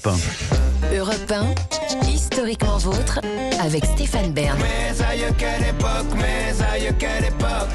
Europe 1, historiquement vôtre, avec Stéphane Bern.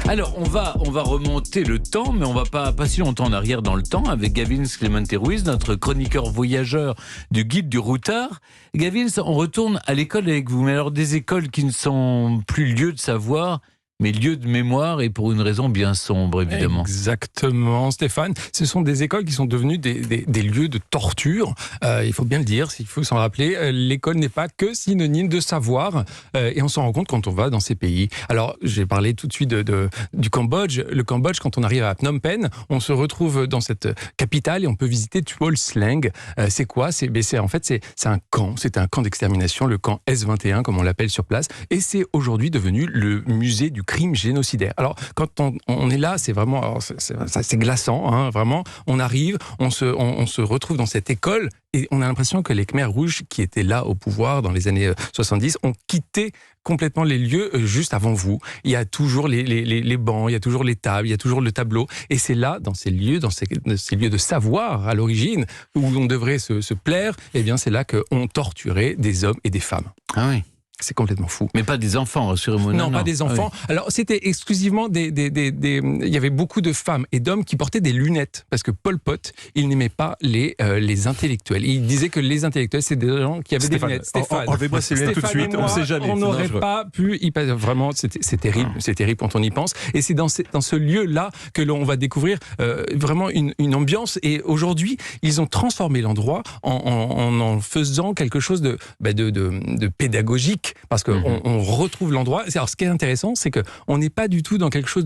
Alors, on va remonter le temps, mais on va pas si longtemps en arrière dans le temps, avec Gavin Clemente Ruiz, notre chroniqueur voyageur du guide du routard. Gavin, on retourne à l'école avec vous, mais alors des écoles qui ne sont plus lieux de savoir, mais lieu de mémoire, et pour une raison bien sombre, évidemment. Exactement, Stéphane. Ce sont des écoles qui sont devenues des lieux de torture. Il faut bien le dire, il faut s'en rappeler. L'école n'est pas que synonyme de savoir, et on s'en rend compte quand on va dans ces pays. Alors, j'ai parlé tout de suite du Cambodge. Le Cambodge, quand on arrive à Phnom Penh, on se retrouve dans cette capitale et on peut visiter Tuol Sleng. C'est quoi ? C'est un camp. C'est un camp d'extermination, le camp S21, comme on l'appelle sur place. Et c'est aujourd'hui devenu le musée du crime génocidaire. Alors, quand on est là, c'est vraiment, c'est glaçant, hein, vraiment. On arrive, on se retrouve dans cette école et on a l'impression que les Khmers rouges qui étaient là au pouvoir dans les années 70 ont quitté complètement les lieux juste avant vous. Il y a toujours les bancs, il y a toujours les tables, il y a toujours le tableau. Et c'est là, dans ces lieux de savoir à l'origine, où on devrait se plaire, eh bien c'est là qu'on torturait des hommes et des femmes. Ah oui. C'est complètement fou. Mais pas des enfants, rassurez-moi. Non, pas des enfants. Ah oui. Alors, c'était exclusivement il y avait beaucoup de femmes et d'hommes qui portaient des lunettes. Parce que Pol Pot, il n'aimait pas les intellectuels. Il disait que les intellectuels, c'est des gens qui avaient des lunettes. Stéphane, enlevez-moi ces lunettes tout de suite. On ne sait jamais. On n'aurait pas pu y passer. Vraiment, c'est terrible. C'est terrible quand on y pense. Et c'est dans ce lieu-là que l'on va découvrir vraiment une ambiance. Et aujourd'hui, ils ont transformé l'endroit en faisant quelque chose de pédagogique. Parce qu'on on retrouve l'endroit. Alors, ce qui est intéressant, c'est qu'on n'est pas du tout dans quelque chose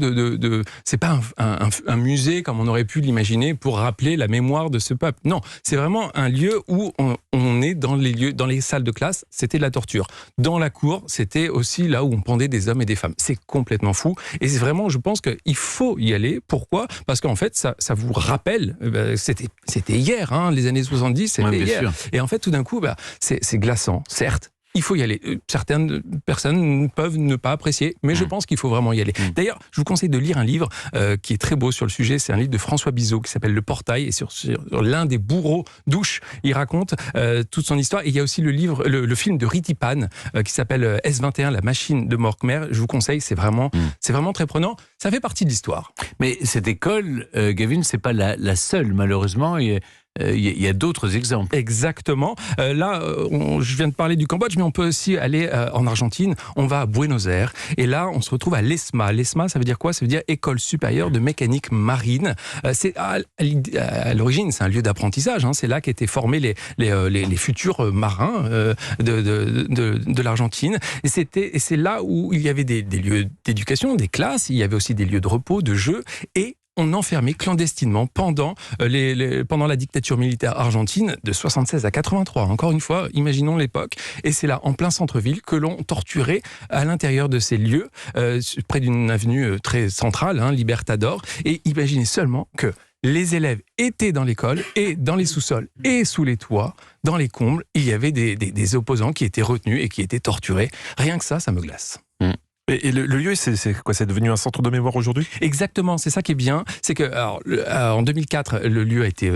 c'est pas un musée comme on aurait pu l'imaginer pour rappeler la mémoire de ce peuple. Non, c'est vraiment un lieu où on est dans les salles de classe, c'était de la torture. Dans la cour, c'était aussi là où on pendait des hommes et des femmes. C'est complètement fou. Et c'est vraiment, je pense qu'il faut y aller. Pourquoi ? Parce qu'en fait, ça vous rappelle, c'était hier, hein, les années 70, c'était hier. Sûr. Et en fait, tout d'un coup, c'est glaçant, certes. Il faut y aller. Certaines personnes peuvent ne pas apprécier, mais je pense qu'il faut vraiment y aller. D'ailleurs, je vous conseille de lire un livre qui est très beau sur le sujet. C'est un livre de François Bizot qui s'appelle Le Portail, et sur l'un des bourreaux d'Ouche, il raconte toute son histoire. Et il y a aussi le film de Riti Pan qui s'appelle S21, la machine de mort khmer. Je vous conseille, c'est vraiment très prenant. Ça fait partie de l'histoire. Mais cette école, Gavin, c'est pas la seule, malheureusement. Il y a d'autres exemples. Exactement. Là, je viens de parler du Cambodge, mais on peut aussi aller en Argentine. On va à Buenos Aires. Et là, on se retrouve à l'ESMA. L'ESMA, ça veut dire quoi ? Ça veut dire École supérieure de mécanique marine. À l'origine, c'est un lieu d'apprentissage. Hein. C'est là qu'étaient formés les futurs marins de l'Argentine. Et c'est là où il y avait des lieux d'éducation, des classes. Il y avait aussi des lieux de repos, de jeux. Et on enfermait clandestinement pendant la dictature militaire argentine de 76 à 83. Encore une fois, imaginons l'époque. Et c'est là, en plein centre-ville, que l'on torturait à l'intérieur de ces lieux, près d'une avenue très centrale, hein, Libertador. Et imaginez seulement que les élèves étaient dans l'école et dans les sous-sols et sous les toits, dans les combles, il y avait des opposants qui étaient retenus et qui étaient torturés. Rien que ça me glace. Et le lieu, c'est quoi ? C'est devenu un centre de mémoire aujourd'hui ? Exactement, c'est ça qui est bien. C'est que en 2004, le lieu a été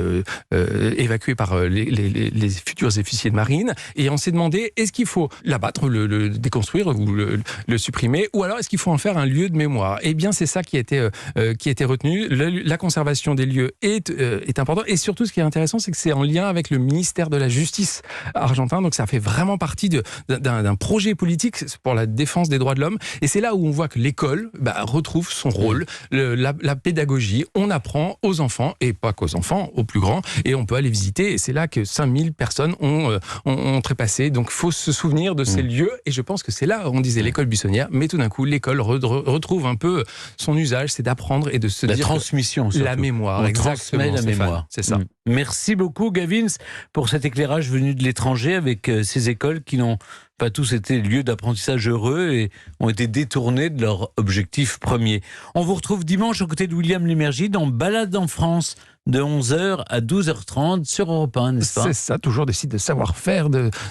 évacué par les futurs officiers de marine, et on s'est demandé, est-ce qu'il faut l'abattre, le déconstruire ou le supprimer, ou alors est-ce qu'il faut en faire un lieu de mémoire ? Eh bien, c'est ça qui a été retenu. La conservation des lieux est importante, et surtout, ce qui est intéressant, c'est que c'est en lien avec le ministère de la Justice argentin, donc ça fait vraiment partie d'un projet politique pour la défense des droits de l'homme. Et c'est là où on voit que l'école retrouve son rôle, la pédagogie. On apprend aux enfants, et pas qu'aux enfants, aux plus grands, et on peut aller visiter. Et c'est là que 5000 personnes ont trépassé. Donc il faut se souvenir de ces lieux. Et je pense que c'est là où on disait l'école buissonnière. Mais tout d'un coup, l'école retrouve un peu son usage, c'est d'apprendre et de se dire... La transmission, surtout. La mémoire, on exactement. Transmet la mémoire. C'est ça. Merci beaucoup, Gavin, pour cet éclairage venu de l'étranger avec ces écoles qui n'ont pas tous été lieux d'apprentissage heureux et ont été détournés de leur objectif premier. On vous retrouve dimanche aux côtés de William Lémergie dans Balade en France de 11h à 12h30 sur Europe 1, n'est-ce pas ? C'est ça, toujours des sites de savoir-faire,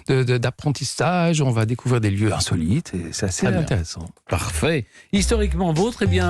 d'apprentissage. On va découvrir des lieux insolites et c'est assez intéressant. Parfait. Historiquement vôtre, eh bien...